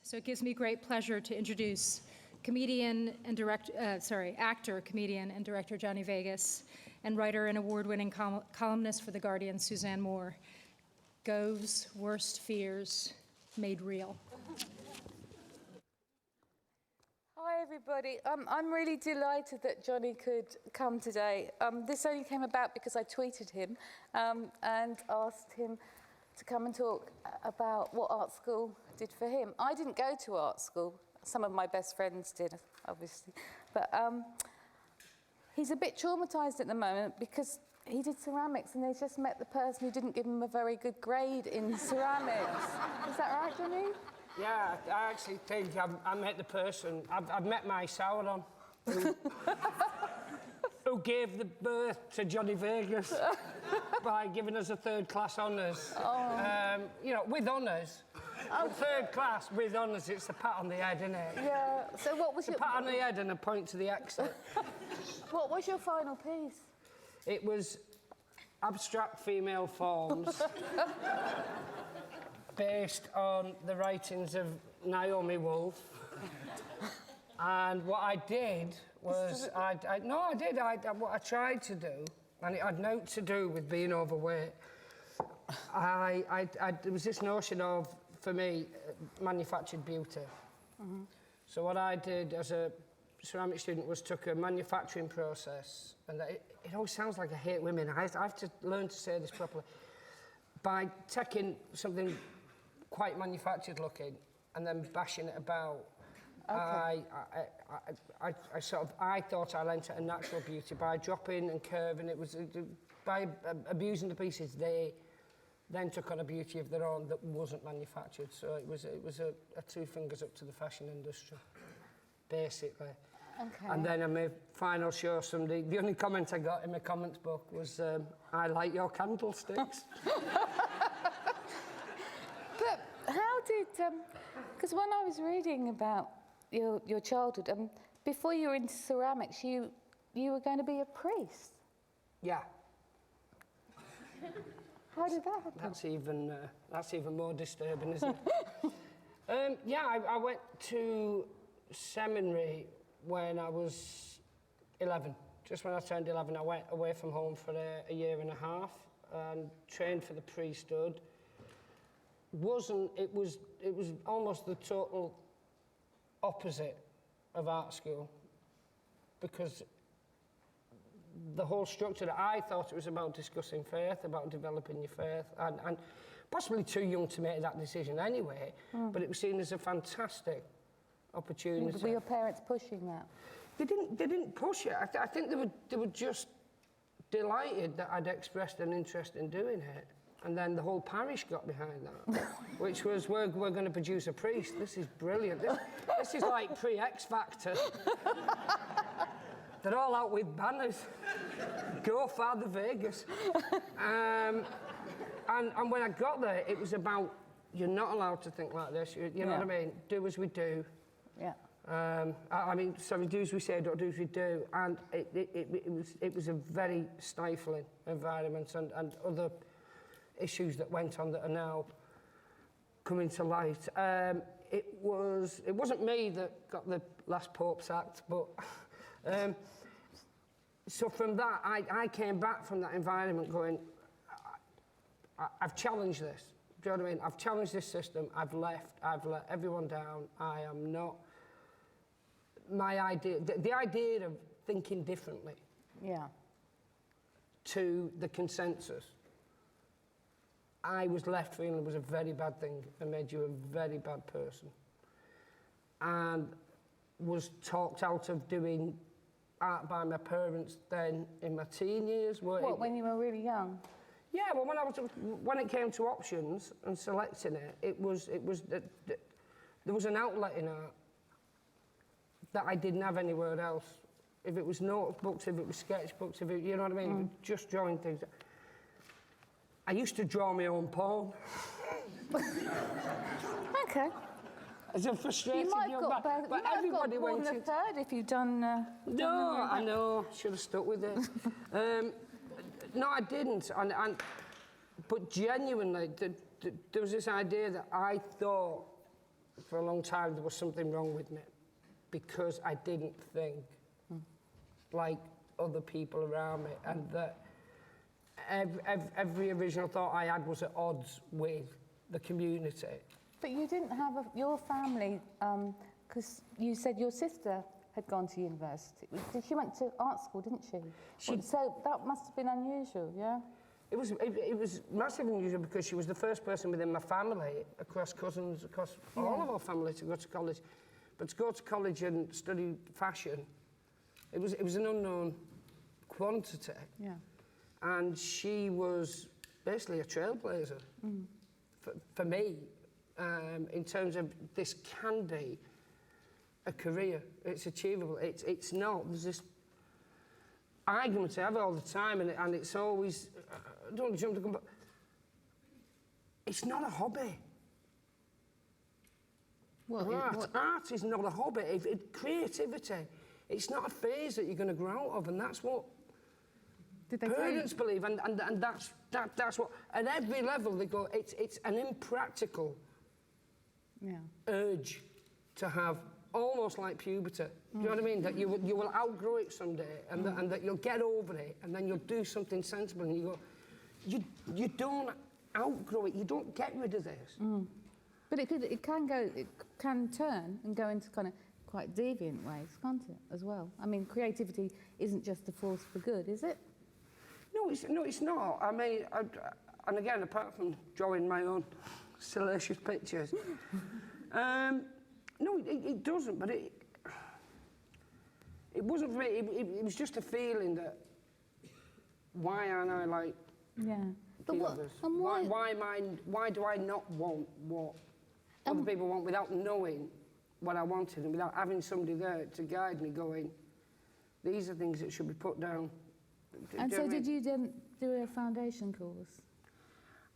So it gives me great pleasure to introduce actor, comedian, and director Johnny Vegas, and writer and award-winning columnist for The Guardian, Suzanne Moore. Gove's worst fears made real. Hi, everybody. I'm really delighted that Johnny could come today. This only came about because I tweeted him and asked him to come and talk about what art school did for him. I didn't go to art school. Some of my best friends did, obviously. But he's a bit traumatised at the moment because he did ceramics and he's just met the person who didn't give him a very good grade in ceramics. Is that right, Johnny? Yeah, I actually think I met the person. I've met my Sauron, who gave the birth to Johnny Vegas by giving us a third-class honours. Oh. You know, with honours. Oh. Third class with honours, it's a pat on the head, isn't it? Yeah. So what was it's a pat on the head and a point to the exit. What was your final piece? It was abstract female forms based on the writings of Naomi Wolf. And what I did was, what I tried to do, and it had nothing to do with being overweight. There was this notion of, for me, manufactured beauty. Mm-hmm. So what I did as a ceramic student was took a manufacturing process, and it always sounds like I hate women. I have to learn to say this properly. By taking something quite manufactured looking and then bashing it about, okay. I thought I lent it a natural beauty by dropping and curving. It was by abusing the pieces. They then took on a beauty of their own that wasn't manufactured. So it was a two fingers up to the fashion industry, basically. Okay. And then on my final show, the only comment I got in my comments book was, I like your candlesticks. But how did, because when I was reading about your childhood, before you were into ceramics, you were going to be a priest. Yeah. How did that happen? That's even more disturbing, isn't it? I went to seminary when I was 11. Just when I turned 11, I went away from home for a year and a half and trained for the priesthood. It was almost the total opposite of art school, because the whole structure that I thought it was about discussing faith, about developing your faith, and possibly too young to make that decision anyway, but it was seen as a fantastic opportunity. Were your parents pushing that? They didn't push it. I think they were just delighted that I'd expressed an interest in doing it. And then the whole parish got behind that, which was, we're going to produce a priest. This is brilliant. This is like pre-X Factor. They're all out with banners. Go Father Vegas. And when I got there, it was about, you're not allowed to think like this. You know what I mean? Do as we do. Yeah. Do as we say, don't do as we do. And it was a very stifling environment, and other issues that went on that are now coming to light. It wasn't me that got the last Pope sacked, but so from that, I came back from that environment going, I've challenged this. Do you know what I mean? I've challenged this system. I've let everyone down. I am not. My idea, the idea of thinking differently. Yeah. To the consensus, I was left feeling it was a very bad thing and made you a very bad person. And was talked out of doing art by my parents then in my teen years. When you were really young? Yeah, well, when it came to options and selecting it, there was an outlet in art that I didn't have anywhere else. If it was notebooks, if it was sketchbooks, if it, you know what I mean, just drawing things. I used to draw my own porn. Okay. As a frustrated young man. But everybody went in. Third if you'd done. No, I know. Should have stuck with it. No, I didn't. But genuinely, there was this idea that I thought for a long time there was something wrong with me because I didn't think like other people around me, and that every original thought I had was at odds with the community. But you didn't have your family, because you said your sister had gone to university. She went to art school, didn't she? So that must have been unusual, yeah? It was massively unusual because she was the first person within my family, across cousins, across all of our family, to go to college. But to go to college and study fashion, it was an unknown quantity. Yeah. And she was basically a trailblazer for me, in terms of this can be a career. It's achievable. It's not. There's this argument I have all the time, and it's always, I don't want to jump the gun, but it's not a hobby. Well, Art is not a hobby. Creativity, it's not a phase that you're going to grow out of, and that's what parents believe, and that's what, at every level they go, it's an impractical urge to have, almost like puberty. Do you know what I mean? That you will outgrow it someday, and that you'll get over it, and then you'll do something sensible, and you go, you don't outgrow it, you don't get rid of this. But it can turn and go into kind of quite deviant ways, can't it, as well? I mean, creativity isn't just a force for good, is it? No, it's not. I mean, and again, apart from drawing my own salacious pictures, no, it doesn't. But it wasn't for me. It was just a feeling that why aren't I like the others? And Why do I not want what other people want without knowing what I wanted and without having somebody there to guide me, going, these are things that should be put down. And so did you then do a foundation course?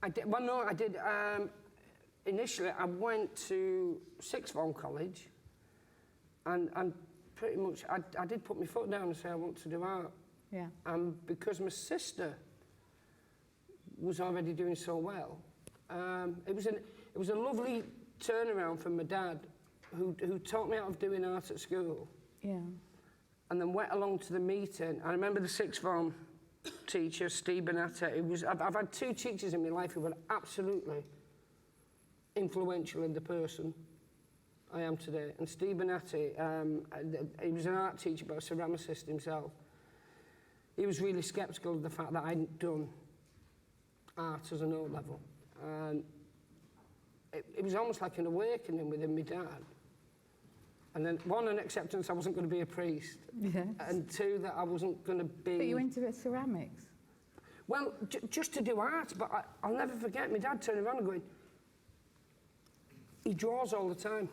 I did. Well, no, I did. Initially, I went to sixth form college, and pretty much I did put my foot down and say I want to do art. Yeah. And because my sister was already doing so well, it was a lovely turnaround from my dad, who taught me how of doing art at school. Yeah. And then went along to the meeting. I remember the sixth form teacher, Steve Bonatti. I've had two teachers in my life who were absolutely influential in the person I am today. And Steve Bonatti, he was an art teacher, but a ceramicist himself. He was really sceptical of the fact that I hadn't done art as an O-level. And it was almost like an awakening within my dad. And then, one, an acceptance I wasn't going to be a priest. Yes. And two, that I wasn't going to be... But you went into ceramics? Well, just to do art, but I'll never forget my dad turning around and going, he draws all the time.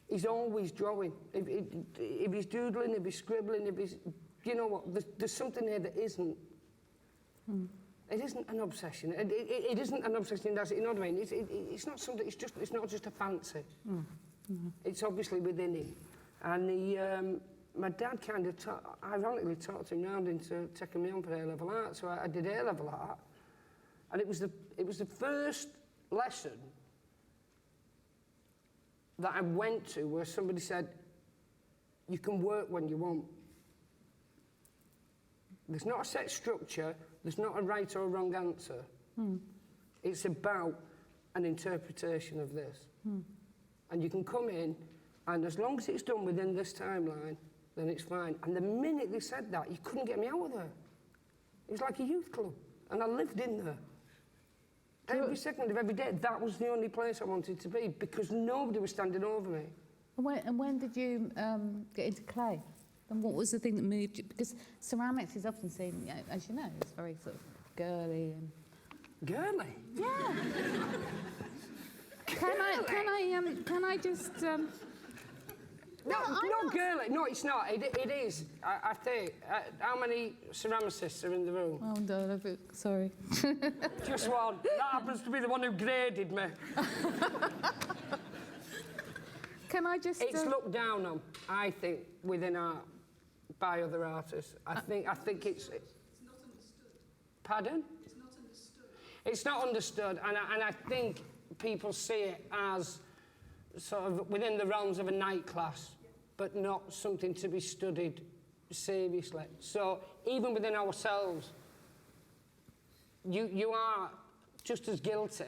He's always drawing. If he's doodling, if he's scribbling, if he's... You know what, there's something here that isn't... It isn't an obsession. It isn't an obsession, does it? You know what I mean? It's not something, it's not just a fancy. It's obviously within him. And my dad kind of, ironically, talked him round into taking me on for A-level art. So I did A-level art. And it was the first lesson that I went to where somebody said, you can work when you want. There's not a set structure, there's not a right or a wrong answer. It's about an interpretation of this. And you can come in, and as long as it's done within this timeline, then it's fine. And the minute they said that, you couldn't get me out of there. It was like a youth club, and I lived in there. Every second of every day, that was the only place I wanted to be, because nobody was standing over me. And when did you get into clay? And what was the thing that moved you? Because ceramics is often seen, you know, as you know, it's very sort of girly and... Girly? Yeah. Can I just... No, girly. No, it's not. It is. I think. How many ceramicists are in the room? Oh, no, sorry. Just one. That happens to be the one who graded me. Can I just... It's looked down on, I think, within art by other artists. I think it's... It's not understood. Pardon? It's not understood. It's not understood, and I think people see it as sort of within the realms of a night class, but not something to be studied seriously. So even within ourselves, you are just as guilty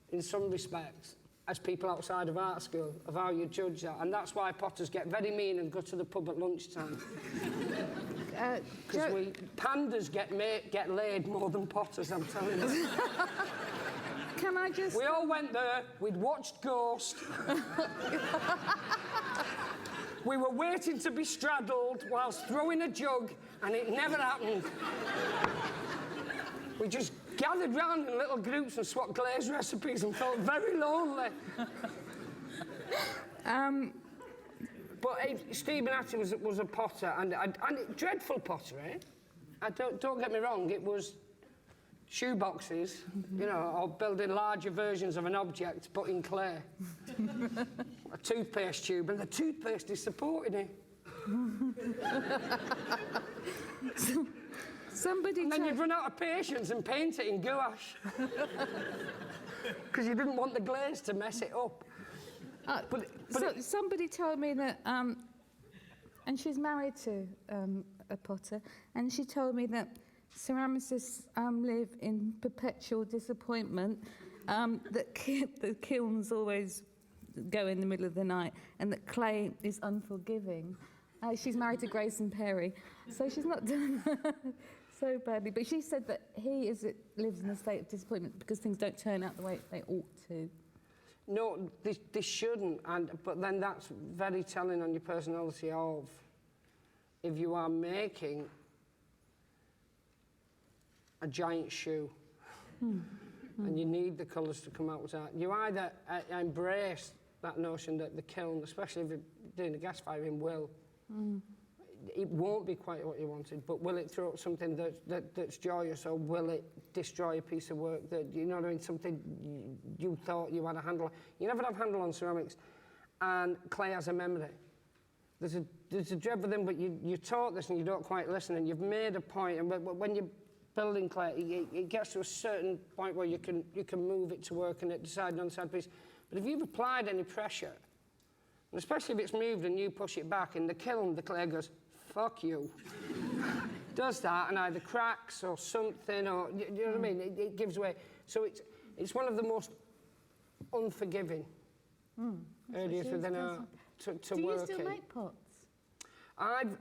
in some respects as people outside of art school of how you judge that. And that's why potters get very mean and go to the pub at lunchtime. Because pandas get laid more than potters, I'm telling you. Can I just... We all went there, we'd watched Ghost. We were waiting to be straddled whilst throwing a jug, and it never happened. We just gathered round in little groups and swapped glaze recipes and felt very lonely. But Stephen Hattie was a potter, and dreadful pottery. Don't get me wrong, it was shoe boxes, you know, or building larger versions of an object, but in clay. A toothpaste tube, and the toothpaste is supporting it. And then you'd run out of patience and paint it in gouache. Because you didn't want the glaze to mess it up. Somebody told me that, and she's married to a potter, and she told me that ceramicists live in perpetual disappointment, that the kilns always go in the middle of the night, and that clay is unforgiving. She's married to Grayson Perry, so she's not done so badly. But she said that he lives in a state of disappointment because things don't turn out the way they ought to. No, they shouldn't, but then that's very telling on your personality of if you are making a giant shoe and you need the colours to come out with that. You either embrace that notion that the kiln, especially if you're doing a gas firing, it won't be quite what you wanted, but will it throw up something that's joyous, or will it destroy a piece of work that, you know what I mean, something you thought you had a handle on? You never have a handle on ceramics, and clay has a memory. There's a dread for them, but you're taught this and you don't quite listen, and you've made a point, and when you're building clay, it gets to a certain point where you can move it to work and it decide on side piece. But if you've applied any pressure, and especially if it's moved and you push it back, in the kiln, the clay goes, fuck you. Does that, and either cracks or something, or, you know what I mean? It gives way. So it's one of the most unforgiving areas within art to work in. Do you still make pots? I've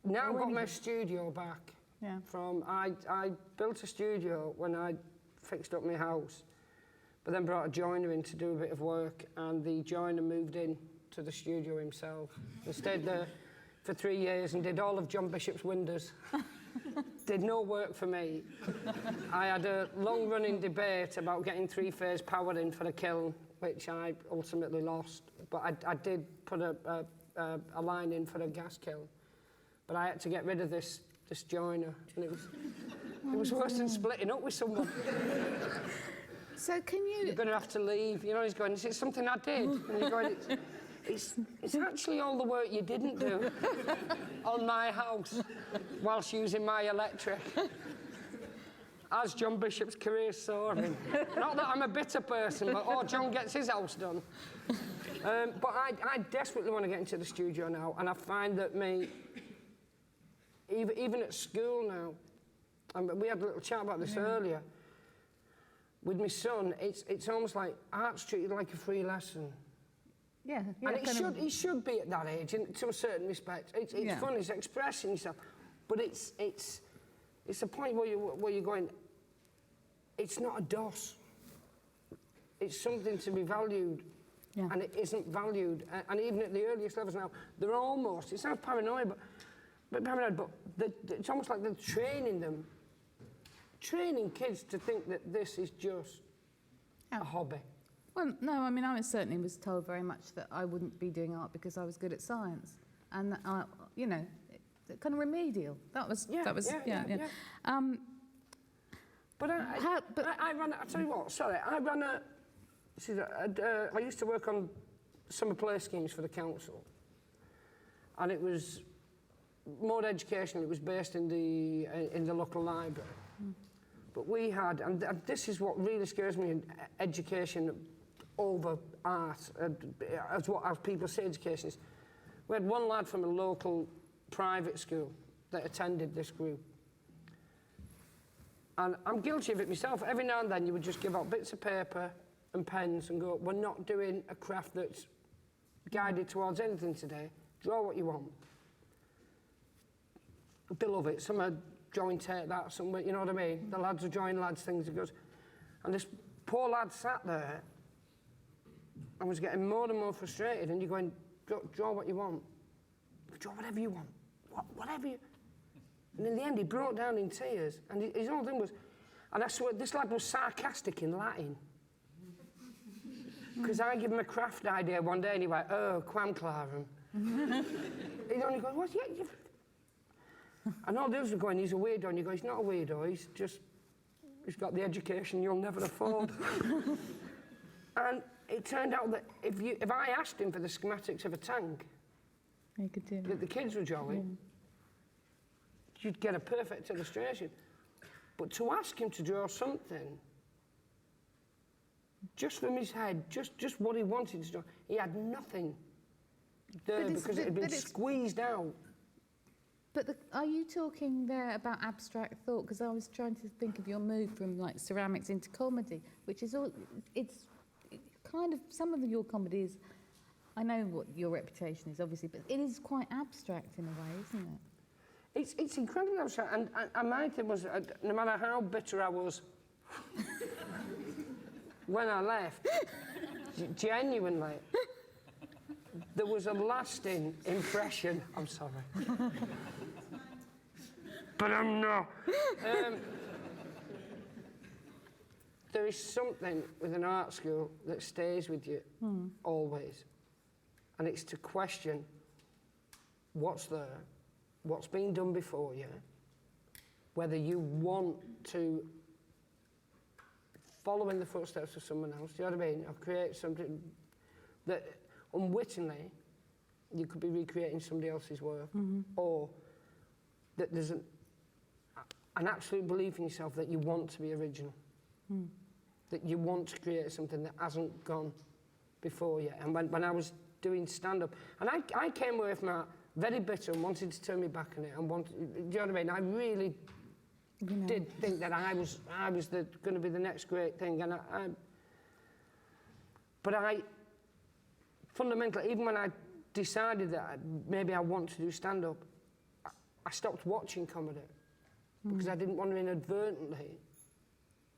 now got my studio back. Yeah. I built a studio when I fixed up my house, but then brought a joiner in to do a bit of work, and the joiner moved in to the studio himself and stayed there for 3 years and did all of John Bishop's windows. Did no work for me. I had a long-running debate about getting three-phase power in for the kiln, which I ultimately lost, but I did put a line in for a gas kiln. But I had to get rid of this joiner, and it was worse than splitting up with someone. So can you... You're going to have to leave. You know, he's going, is it something I did? And you're going, it's actually all the work you didn't do on my house whilst using my electric. As John Bishop's career soaring. Not that I'm a bitter person, but John gets his house done. But I desperately want to get into the studio now, and I find that even at school now, and we had a little chat about this earlier, with my son, it's almost like art's treated like a free lesson. Yeah. And he should be at that age, to a certain respect. It's fun, it's expressing yourself, but it's a point where you're going, it's not a DOS. It's something to be valued, and it isn't valued. And even at the earliest levels now, they're almost, it sounds paranoid, but it's almost like they're training kids to think that this is just a hobby. Well, no, I mean, I certainly was told very much that I wouldn't be doing art because I was good at science, and that, you know, kind of remedial. That was. But I ran. I tell you what. Sorry, I ran a. I used to work on summer play schemes for the council, and it was more educational. It was based in the local library. But we had, and this is what really scares me in education over art, as people say education is. We had one lad from a local private school that attended this group. And I'm guilty of it myself. Every now and then you would just give out bits of paper and pens and go, we're not doing a craft that's guided towards anything today. Draw what you want. They love it. Some are drawing take that, some, you know what I mean? The lads are drawing lads things. It goes, and this poor lad sat there and was getting more and more frustrated, and you're going, draw what you want. Draw whatever you want. Whatever you... And in the end, he broke down in tears. And his whole thing was... And I swear, this lad was sarcastic in Latin. Because I gave him a craft idea one day, and he went, oh, quam clarum. He only goes, what? Yeah, and all the others were going, he's a weirdo. And you go, he's not a weirdo. He's got the education you'll never afford. And it turned out that if I asked him for the schematics of a tank, you could do that the kids were drawing, you'd get a perfect illustration. But to ask him to draw something, just from his head, just what he wanted to draw, he had nothing there because it had been squeezed out. But are you talking there about abstract thought? Because I was trying to think of your move from like ceramics into comedy, which is all, it's kind of, some of your comedy is, I know what your reputation is obviously, but it is quite abstract in a way, isn't it? It's incredibly abstract, and my thing was, no matter how bitter I was when I left, genuinely, there was a lasting impression. I'm sorry. But I'm not. There is something with an art school that stays with you always. And it's to question what's there, what's been done before you, whether you want to follow in the footsteps of someone else, do you know what I mean? Or create something that unwittingly you could be recreating somebody else's work, or that there's an absolute belief in yourself that you want to be original, that you want to create something that hasn't gone before you. And when I was doing stand-up, and I came away from that very bitter and wanted to turn me back on it, and wanted, do you know what I mean? I really did think that I was going to be the next great thing, and but I fundamentally, even when I decided that maybe I want to do stand-up, I stopped watching comedy because I didn't want to inadvertently.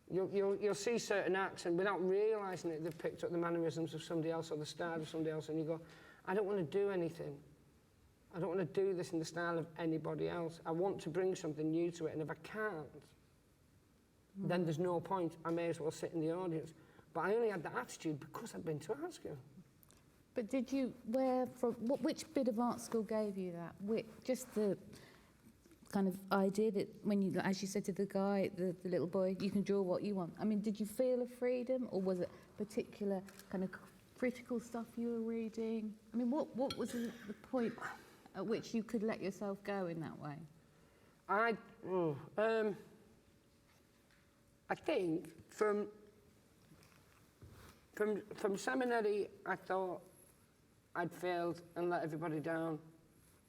You'll see certain acts, and without realising it, they've picked up the mannerisms of somebody else or the style of somebody else, and you go, I don't want to do anything. I don't want to do this in the style of anybody else. I want to bring something new to it, and if I can't, then there's no point. I may as well sit in the audience. But I only had that attitude because I'd been to art school. But did you, which bit of art school gave you that? Just the kind of idea that when you, as you said to the guy, the little boy, you can draw what you want. I mean, did you feel a freedom, or was it particular kind of critical stuff you were reading? I mean, what was the point at which you could let yourself go in that way? I think from seminary, I thought I'd failed and let everybody down,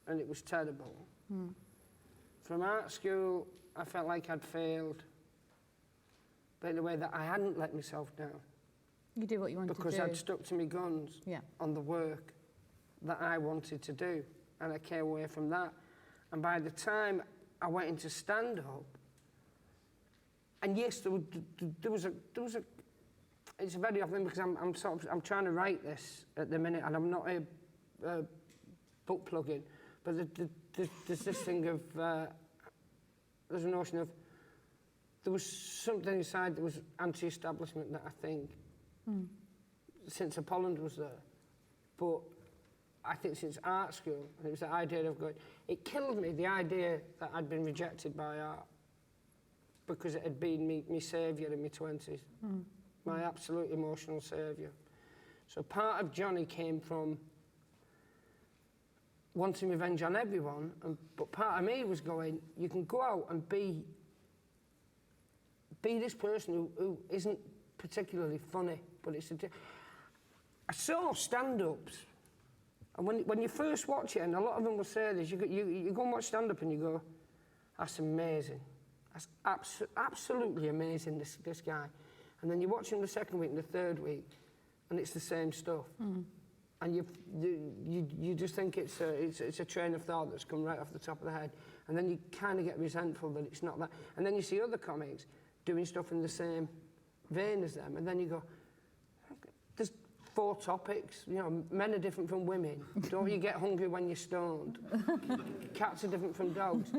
and it was terrible. From art school, I felt like I'd failed, but in a way that I hadn't let myself down. You did what you wanted to do. Because I'd stuck to my guns on the work that I wanted to do, and I came away from that. And by the time I went into stand-up, and yes, there was a it's very often because I'm trying to write this at the minute, and I'm not a book plugging, but there's this thing of there's a notion of there was something inside that was anti-establishment that I think since Holland was there, but I think since art school, and it was the idea of going, it killed me, the idea that I'd been rejected by art because it had been me saviour in my 20s, my absolute emotional saviour. So part of Johnny came from wanting revenge on everyone, but part of me was going, you can go out and be this person who isn't particularly funny, but I saw stand-ups, and when you first watch it, and a lot of them will say this, you go and watch stand-up and you go, that's amazing. That's absolutely amazing, this guy. And then you watch him the second week and the third week, and it's the same stuff. And you just think it's a train of thought that's come right off the top of the head. And then you kind of get resentful that it's not that. And then you see other comics doing stuff in the same vein as them, and then you go, there's 4 topics. You know, men are different from women. Don't you get hungry when you're stoned? Cats are different from dogs.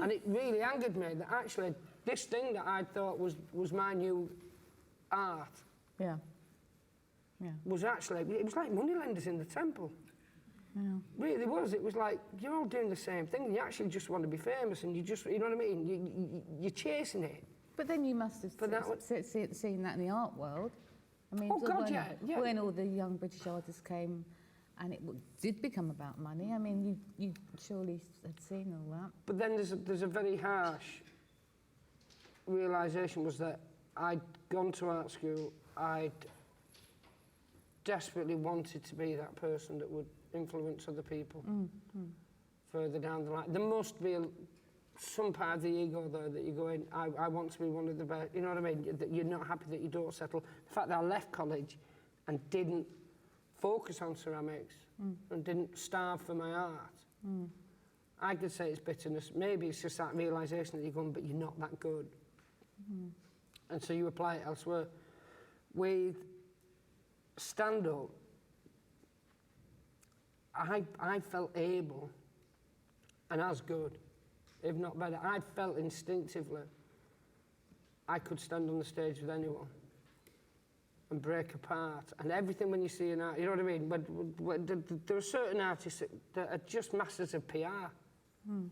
And it really angered me that actually this thing that I thought was my new art was actually, it was like moneylenders in the temple. Really was. It was like, you're all doing the same thing. You actually just want to be famous, and you just, you know what I mean? You're chasing it. But then you must have seen that in the art world. I mean, Oh, God, yeah. when all the young British artists came and it did become about money, I mean, you surely had seen all that. But then there's a very harsh realisation was that I'd gone to art school, I'd desperately wanted to be that person that would influence other people further down the line. There must be some part of the ego there that you go in, I want to be one of the best, you know what I mean? That you're not happy that you don't settle. The fact that I left college and didn't focus on ceramics and didn't starve for my art, I could say it's bitterness. Maybe it's just that realisation that you're going, but you're not that good. And so you apply it elsewhere. With stand-up, I felt able and as good, if not better. I felt instinctively I could stand on the stage with anyone and break apart. And everything when you see an art, you know what I mean? But there are certain artists that are just masters of PR and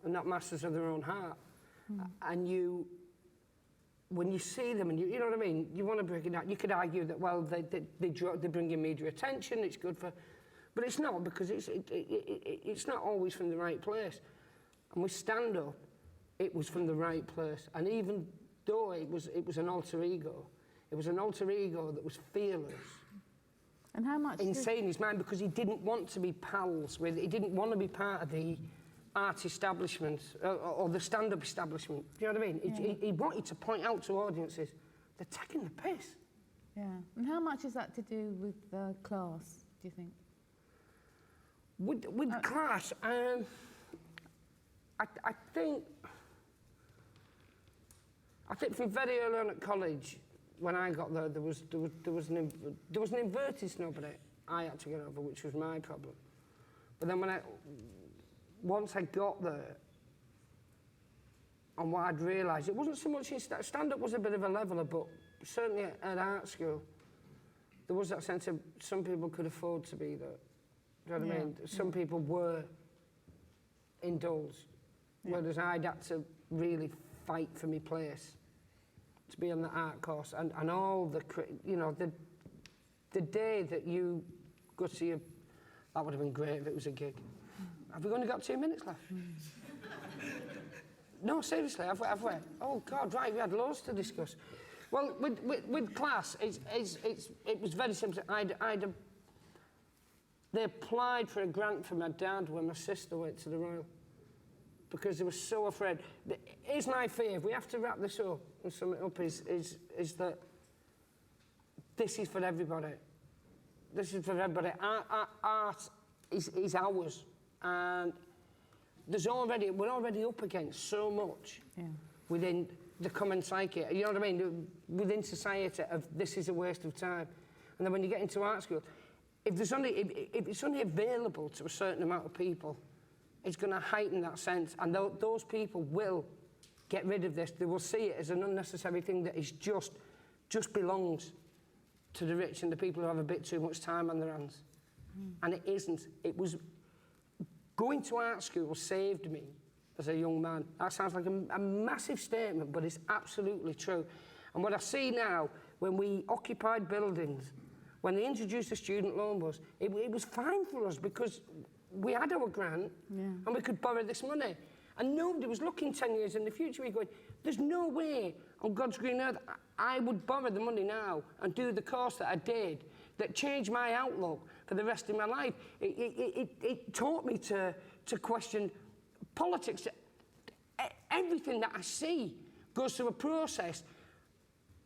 not masters of their own heart. And when you see them, and you know what I mean, you want to break it down. You could argue that, well, they bring in media attention, it's good for... But it's not, because it's not always from the right place. And with stand-up, it was from the right place. And even though it was an alter ego, it was an alter ego that was fearless. And how much... Insane in his mind, because he didn't want to be pals with, he didn't want to be part of the art establishment or the stand-up establishment. Do you know what I mean? He wanted to point out to audiences, they're taking the piss. Yeah. And how much is that to do with class, do you think? With class, I think from very early on at college, when I got there, there was an inverted snobbery I had to get over, which was my problem. But then once I got there, and what I'd realised, it wasn't so much stand-up was a bit of a leveller, but certainly at art school, there was that sense of some people could afford to be there. Do you know what I mean? Some people were indulged, whereas I'd had to really fight for my place to be on the art course, and all the, you know, the day that you go to your, that would have been great if it was a gig. Have we only got 2 minutes left? No, seriously, have we? Oh God, right, we had loads to discuss. Well, with class, it was very simple. They applied for a grant for my dad when my sister went to the Royal, because they were so afraid. Here's my fear, if we have to wrap this up and sum it up, is that this is for everybody. This is for everybody. Art is ours, and we're already up against so much within the common psyche, you know what I mean, within society of this is a waste of time. And then when you get into art school, if it's only available to a certain amount of people, it's going to heighten that sense, and those people will get rid of this. They will see it as an unnecessary thing that is just belongs to the rich and the people who have a bit too much time on their hands. And it isn't. It was going to art school saved me as a young man. That sounds like a massive statement, but it's absolutely true. And what I see now, when we occupied buildings, when they introduced the student loan bus, it was fine for us because we had our grant and we could borrow this money. And nobody was looking 10 years in the future. We're going, there's no way on God's green earth I would borrow the money now and do the course that I did that changed my outlook for the rest of my life. It taught me to question politics. Everything that I see goes through a process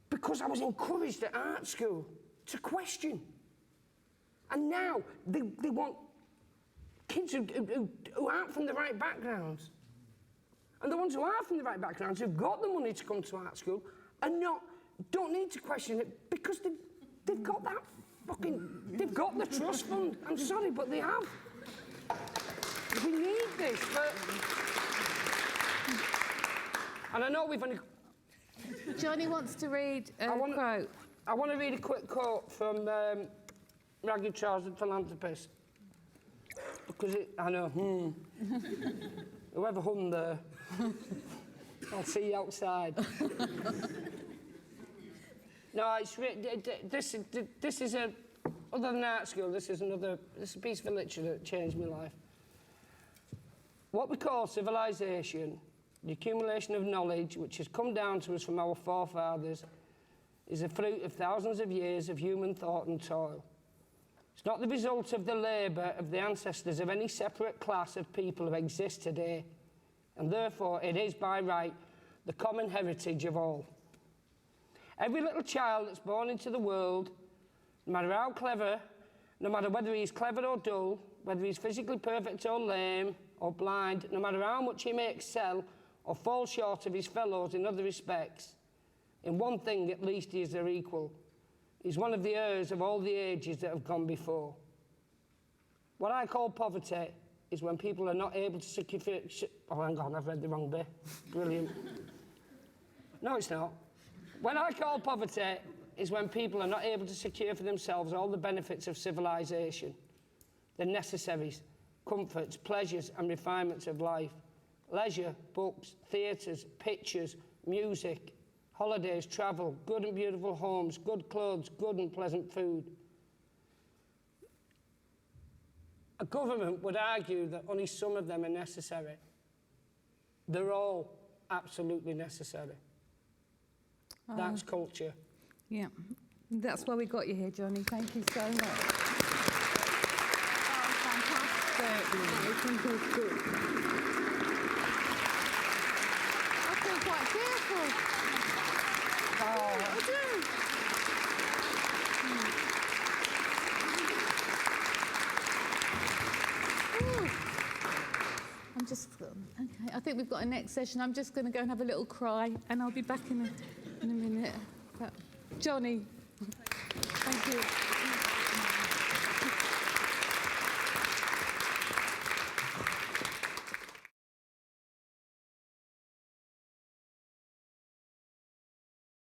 because I was encouraged at art school to question. And now they want kids who aren't from the right backgrounds. And the ones who are from the right backgrounds, who've got the money to come to art school, don't need to question it because they've got that they've got the trust fund. I'm sorry, but they have. We need this. And I know we've only... Johnny wants to read a quote. I want to read a quick quote from Ragged Trousered Philanthropist. Because I know, whoever hung there, I'll see you outside. No, this is other than art school, this is a piece of literature that changed my life. What we call civilization, the accumulation of knowledge which has come down to us from our forefathers, is a fruit of thousands of years of human thought and toil. It's not the result of the labour of the ancestors of any separate class of people who exist today, and therefore it is by right the common heritage of all. Every little child that's born into the world, no matter how clever, no matter whether he's clever or dull, whether he's physically perfect or lame or blind, no matter how much he may excel or fall short of his fellows in other respects, in one thing at least he is their equal. He's one of the heirs of all the ages that have gone before. What I call poverty is when people are not able to secure... Oh, hang on, I've read the wrong bit. Brilliant. No, it's not. When I call poverty is when people are not able to secure for themselves all the benefits of civilization, the necessaries, comforts, pleasures and refinements of life, leisure, books, theatres, pictures, music, holidays, travel, good and beautiful homes, good clothes, good and pleasant food. A government would argue that only some of them are necessary. They're all absolutely necessary. That's culture. Yeah, that's why we got you here, Johnny. Thank you so much. Oh, fantastic. I think it's good. I feel quite fearful. Oh, I do. I'm just, okay, I think we've got a next session. I'm just going to go and have a little cry, and I'll be back in a minute. But Johnny, thank you.